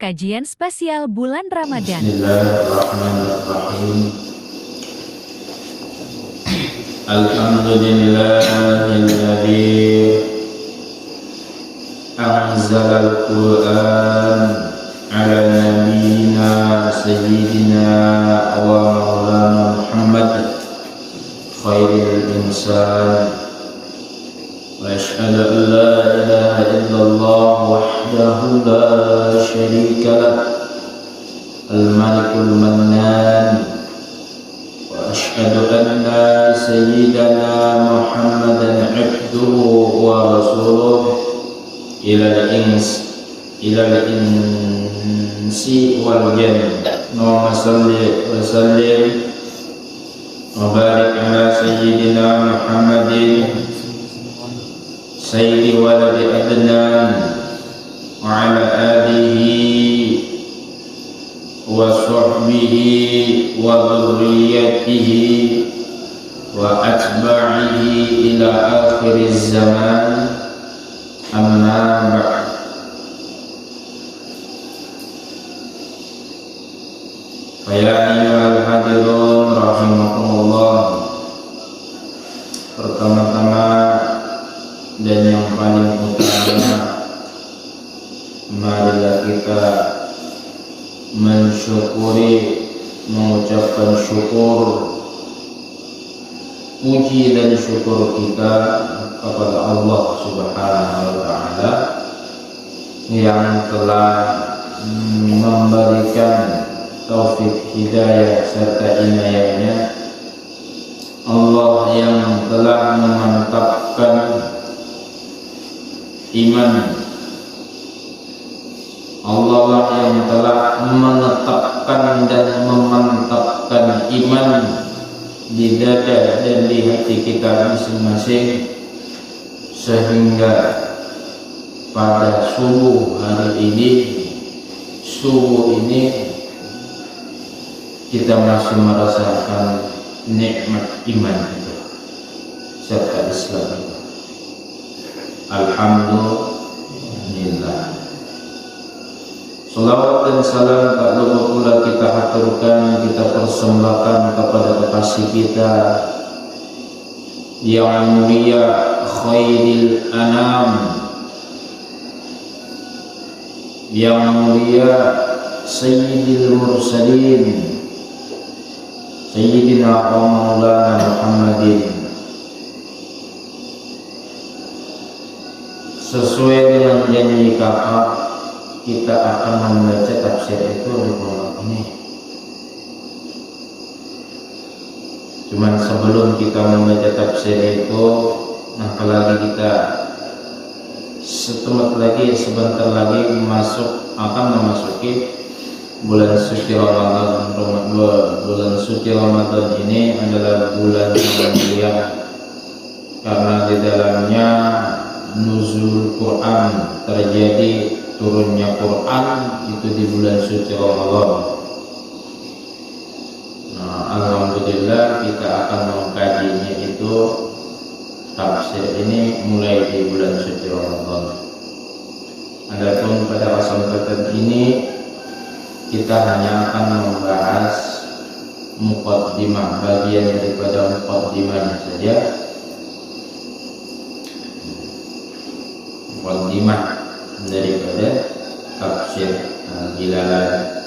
Kajian spesial bulan Ramadan. Bismillahirrahmanirrahim. Alhamdulillahilladzi anzalal Qur'an ala nabiyyina sayyidina wa maulana Muhammad khairil insan. وأشهد أن لا إله إلا الله وحده لا شريك له الملك المنان. وأشهد أن سيدنا محمدا عبده ورسوله إلى الإنس والجن. اللهم صل وسلم وبارك على سيدنا محمد سيد ولد أدنان وعلى آله وصحبه وذريته وأتباعه إلى آخر الزمان. أما بعد. فيا أيها الحاضرون rahimakumullah. Pertama-tama dan yang paling utama, marilah kita mengucapkan syukur, puji dan syukur kita kepada Allah Subhanahu wa Ta'ala yang telah memberikan taufik hidayah serta inayahnya. Allah yang telah memantapkan iman, Allah lah yang telah menetapkan dan memantapkan iman di dada dan di hati kita masing-masing, sehingga pada subuh ini kita masih merasakan nikmat iman itu serta Islam itu. Alhamdulillah. Salawat dan salam tak lupa pula kita haturkan, kita persembahkan kepada kekasih kita yang mulia, khairil anam, yang mulia, sayyidil mursalin, sayyidina wa maulana Muhammadin. Sesuai dengan janji kakak, kita akan membaca tafsir itu di bulan ini. Cuman sebelum kita membaca tafsir itu, apalagi kita sebentar lagi akan memasuki bulan suci Ramadan. Bulan suci Ramadan ini adalah bulan yang mulia karena di dalamnya nuzul Quran, terjadi turunnya Quran itu di bulan suci Ramadan. Alhamdulillah kita akan mengkajinya itu tafsir ini mulai di bulan suci Ramadan. Adapun pada kesempatan ini kita hanya akan membahas muqaddimah, bagian daripada muqaddimahnya saja. Muqaddimah daripada tafsir Al-Jalalan.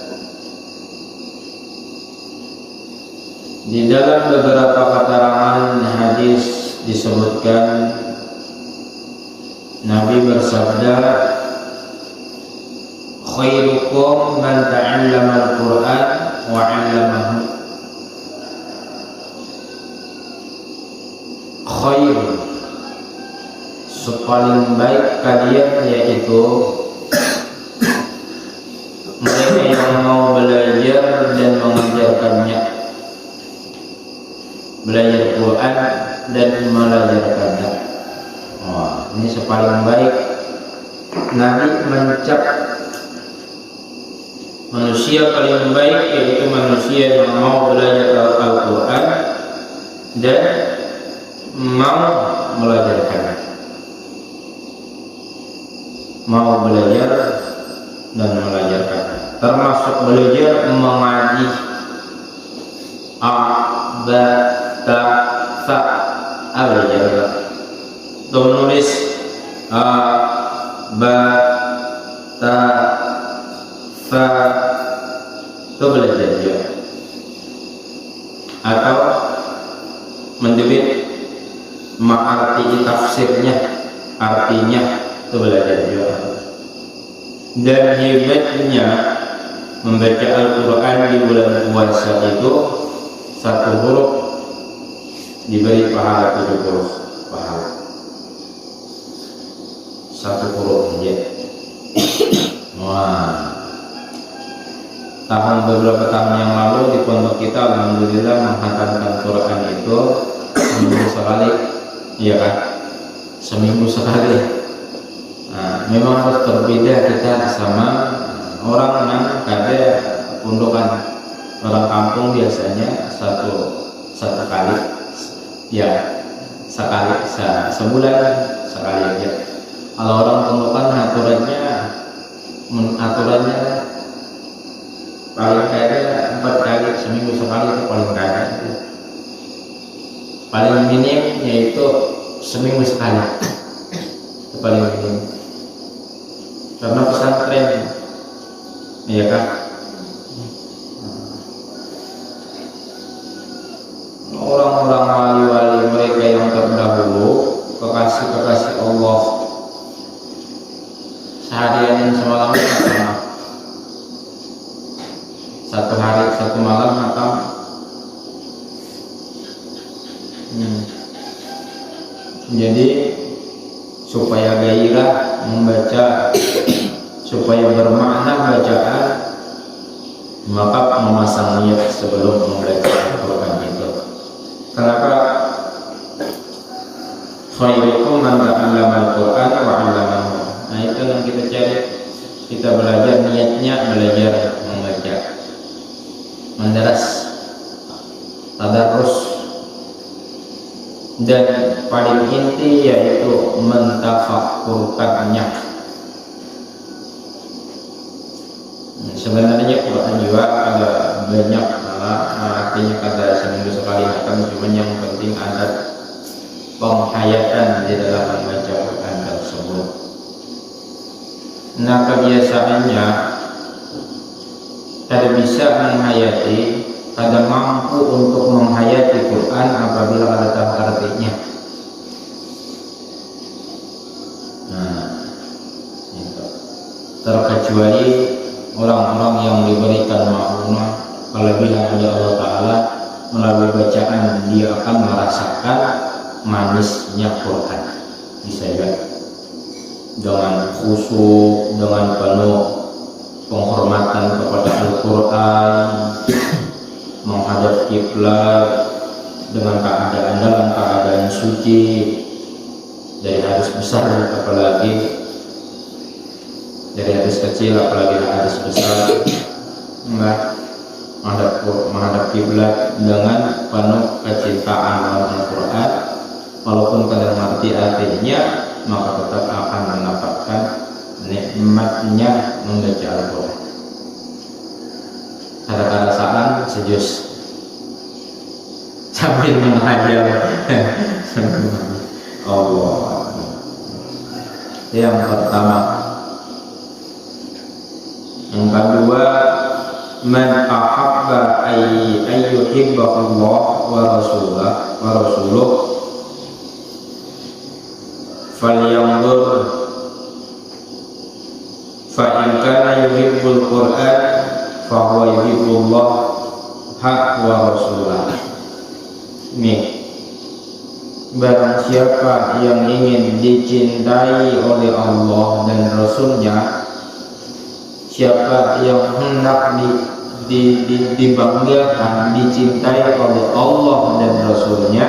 Di dalam beberapa keterangan hadis disebutkan Nabi bersabda, khairukum man ta'allama al-Qur'an wa 'allamahu. Khair, sepaling baik kalian yaitu mereka yang mau belajar dan mengajarkannya, belajar Quran dan mengajarkannya. Ini sepaling baik. Nabi mencap manusia paling baik yaitu manusia yang mau belajar Al-Quran dan mau belajarkannya. Mau belajar dan mengajarkan. termasuk belajar mengaji a, ba, ta, sa, belajar untuk menulis a, ba, ta, sa, itu belajar juga, atau menjepit mengarti tafsirnya, artinya itu belajar juga. Dan hebatnya membaca Al-Quran di bulan puasa itu satu huruf diberi pahala 70 pahala, satu huruf aja. Wah, beberapa tahun yang lalu di pondok kita alhamdulillah menghatamkan Quran itu seminggu sekali, iya kan? Seminggu sekali. Nah, memang harus berbeda kita sama orang yang ada pondokan. Orang kampung biasanya satu kali, ya sekali sebulan sekali aja. Kalau orang pondokan aturannya paling kaya 4 kali seminggu sekali, itu paling kaya. Paling minim yaitu seminggu sekali, itu paling minim. Karena pesantren, iya kan? Orang-orang wali-wali mereka yang terdahulu, kekasih-kekasih Allah, seharian dan semalam sama, satu hari satu malam hatam. Jadi supaya gairah membaca, supaya bermakna bacaan, maka memasang niat sebelum membaca Al-Quran itu. Kenapa? Khairukum man ta'allama al-Quran wa 'allamahu. Nah, itu yang kita cari. Kita belajar, niatnya belajar membaca, mendaras, tadarus, dan paling inti yaitu mentafakkurkannya. Sebenarnya Quran juga ada banyak artinya, kata seminggu sekali hatam, cuman yang penting ada penghayatan di dalam membaca Quran tersebut. Nah, kebiasaannya kada bisa menghayati, kada mampu untuk menghayati Quran apabila ada tahu artinya. Nah, itu. Terkecuali orang-orang yang diberikan ma'unah kelebihan oleh Allah Ta'ala, melalui bacaan dia akan merasakan manisnya Quran. Bisa ya, dengan khusyuk, dengan penuh penghormatan kepada Al-Quran, menghadap kiblat dengan keadaan dalam keadaan suci dari hadis besar, apalagi dari hadis kecil, apalagi hadis besar, menghadap kiblat dengan penuh kecintaan dalam Al-Quran, walaupun kadang mengerti artinya, maka tetap akan mendapatkan nikmatnya membaca Al-Quran. Ada perasaan sejus sambil menghayal Allah. Yang pertama. Yang kedua, man ahabba ayyuhibba Allah wa rasuluh falyanzur fa in kana yuhibbul Qur'an fa huwa yuhibbullah wa rasulah. Nih, barang siapa yang ingin dicintai oleh Allah dan Rasulnya, siapa yang hendak dibanggakan, dicintai oleh Allah dan Rasulnya,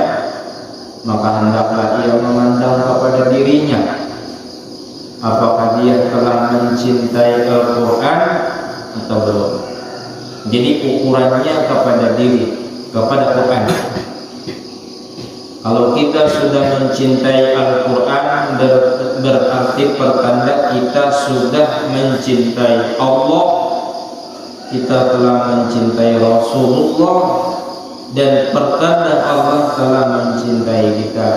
maka hendaklah ia memandang kepada dirinya, apakah dia telah mencintai Al-Quran atau belum. Jadi ukurannya kepada diri, kepada Quran. Kalau kita sudah mencintai Al-Quran, berarti pertanda kita sudah mencintai Allah kita telah mencintai Rasulullah, dan pertanda Allah telah mencintai kita,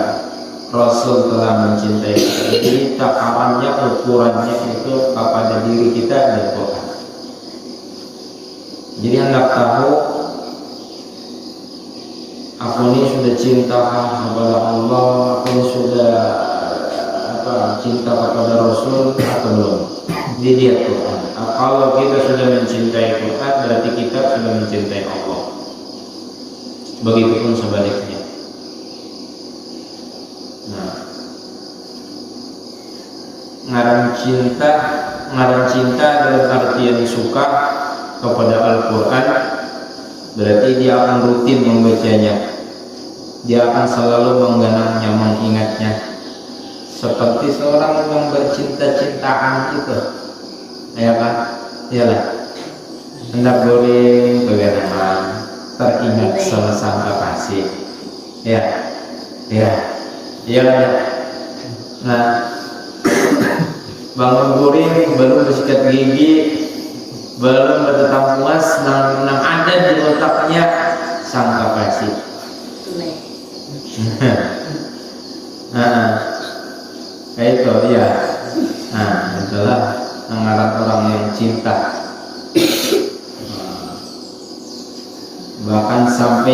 Rasul telah mencintai kita. Jadi takarannya, ukurannya itu kepada diri kita dan Tuhan. Jadi hendak tahu aku ini sudah cinta kepada Allah, aku ini sudah cinta kepada Rasul atau belum. Dilihat Tuhan. Kalau kita sudah mencintai Tuhan, berarti kita sudah mencintai Allah. Begitupun sebaliknya. Nah, ngaran cinta dalam artian suka kepada Al-Quran, berarti dia akan rutin membacanya, dia akan selalu menggenangnya, mengingatnya, seperti seorang yang bercinta-cintaan itu, ya kan? Iyalah, hendak boleh kegenangan, teringat sama sang kekasih, ya. Nah, bangun guring, belum bersikat gigi, belum bertetap puas, nang ada di otaknya sang kekasih. Itu ya. Nah, itulah mengarah orang yang cinta. Bahkan sampai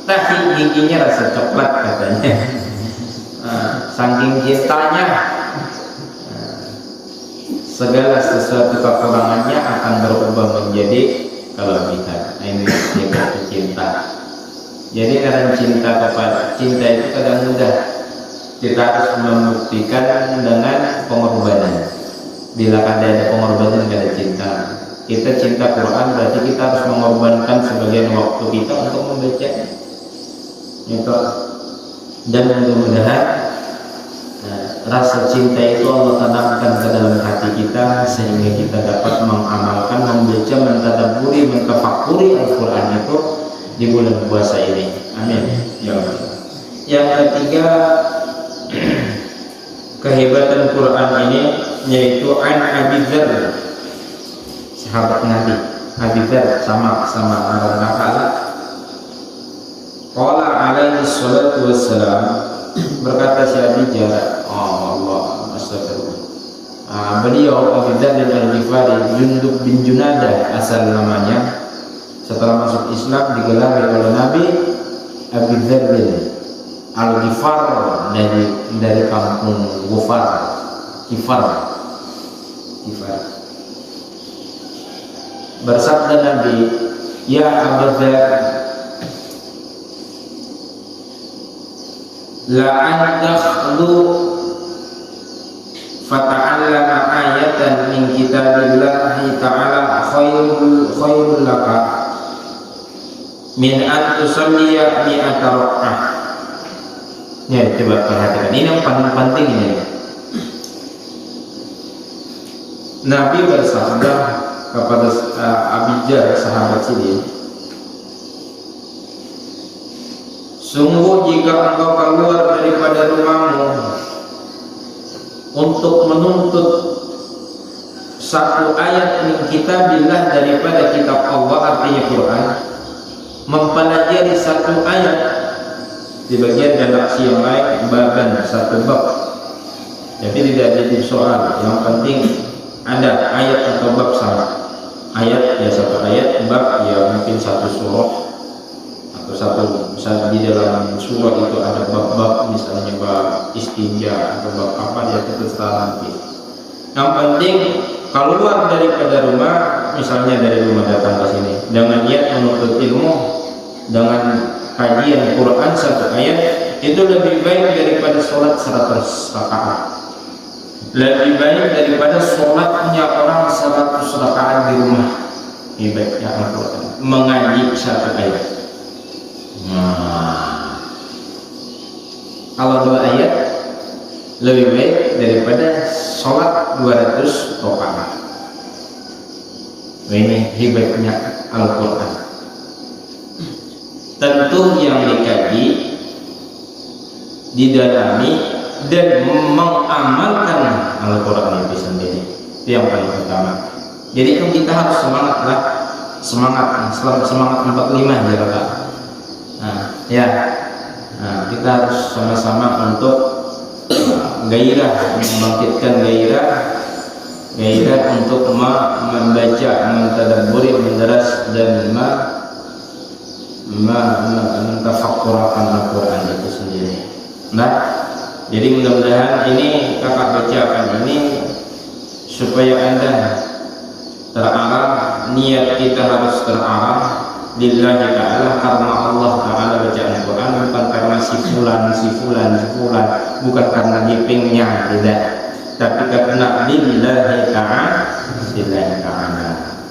tahi giginya rasa coklat katanya. Saking cintanya, segala sesuatu kekurangannya akan berubah menjadi kelebihan. Ini yaitu cinta. Jadi karena cinta itu kadang mudah. Kita harus membuktikan dengan pengorbanan. Bila ada pengorbanan, ada cinta. Kita cinta Quran, berarti kita harus mengorbankan sebagian waktu kita untuk membacanya. Itu. Dan mudah-mudahan rasa cinta itu Allah tanamkan ke dalam hati kita, sehingga kita dapat mengamalkan, membaca, mentadabburi, mentafakuri Al-Quran itu di bulan puasa ini. Amin. Ya Allah. Yang ketiga, kehebatan Quran ini yaitu an Abi Dzar, sahabat Nabi. Abi Dzar sama orang nakal. Qala alaihi salatu wassalam, berkata si Abi Dzar, Allah astagfirullah. Beliau Abi Dzar Al-Ghifari, Jundub bin Junadah asal namanya. Setelah masuk Islam digelari oleh Nabi Abi Dzar Al-Ghifar, dari kampung Ghufar, Ghifar. Bersabda Nabi, ya Abu Dzar, la antakhlu fata'allama ayatan min kitabillahi ta'ala khairul laka min an tusalliya mi'ata rak'ah. Ya, coba perhatikan, ini yang paling penting ini. Nabi bersabda kepada Abi Dzar, sahabat sini, sungguh jika engkau keluar daripada rumahmu untuk menuntut satu ayat min kitabillah, daripada kitab Allah, artinya Quran, mempelajari satu ayat di bagian redaksi yang lain, baban, satu bab. Jadi tidak jadi soal, yang penting ada ayat atau bab sama. Ayat ya satu ayat, bab ya mungkin satu surah atau satu, misalnya di dalam surah itu ada bab-bab, misalnya bab istinja atau bab apa, dia terserah nanti. Yang penting keluar daripada rumah, misalnya dari rumah datang ke sini dengan niat menuntut ilmu, dengan kajian Quran satu ayat, itu lebih baik daripada sholat 100 rakaat, lebih baik daripada sholatnya orang 100 rakaat di rumah. Lebih baiknya Al-Quran, mengaji satu ayat. Kalau 2 ayat lebih baik daripada sholat 200 rakaat. Ini hebatnya Al-Quran. Tentu yang dikaji, didalami, dan mengamalkan Al-Quran itu sendiri, itu yang paling utama. Jadi kan kita harus semangat lah, semangat 45 ya Kak. Nah, ya. Nah, kita harus sama-sama untuk gairah, membangkitkan gairah untuk membaca, mentadabburi, menderas dan mentafakkurkan Al-Quran itu sendiri. Nah, jadi mudah-mudahan ini kakak bacakan ini supaya Anda terarah, niat kita harus terarah lillahi ta'ala, karena Allah ta'ala baca Al-Quran, bukan karena si fulan, bukan karena dipingnya, tidak, tapi karena lillahi ta'ala.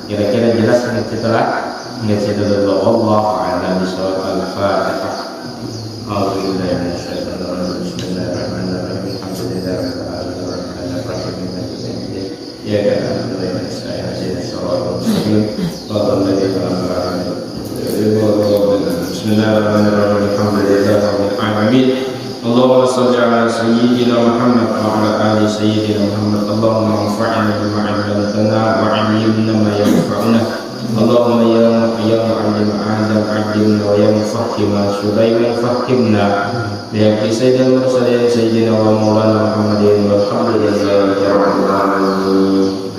Kira-kira jelas setelah dulu Allah a'lam bishawab. Al-Fatihah. A'udzubillahi minasyaitonir rajim. Bismillahirrahmanirrahim. Alhamdulillahirabbil alamin. Ya kan, saya siratal mustaqim. Bismillahirrahmanirrahim. Alhamdulillahirabbil alamin. Allahumma shalli ala sayyidina Muhammad wa ala ali sayyidina Muhammad. Allahumma anfa'na bima 'allamtana wa 'allimna ma yanfa'una. Allahumma ya mu'allim Adam 'allimna wa ya mufahhim Sulaiman fahhimna. Ya sayyidina mursalin sayyidina wa maulana Muhammadin walhamdulillahi rabbil alamin.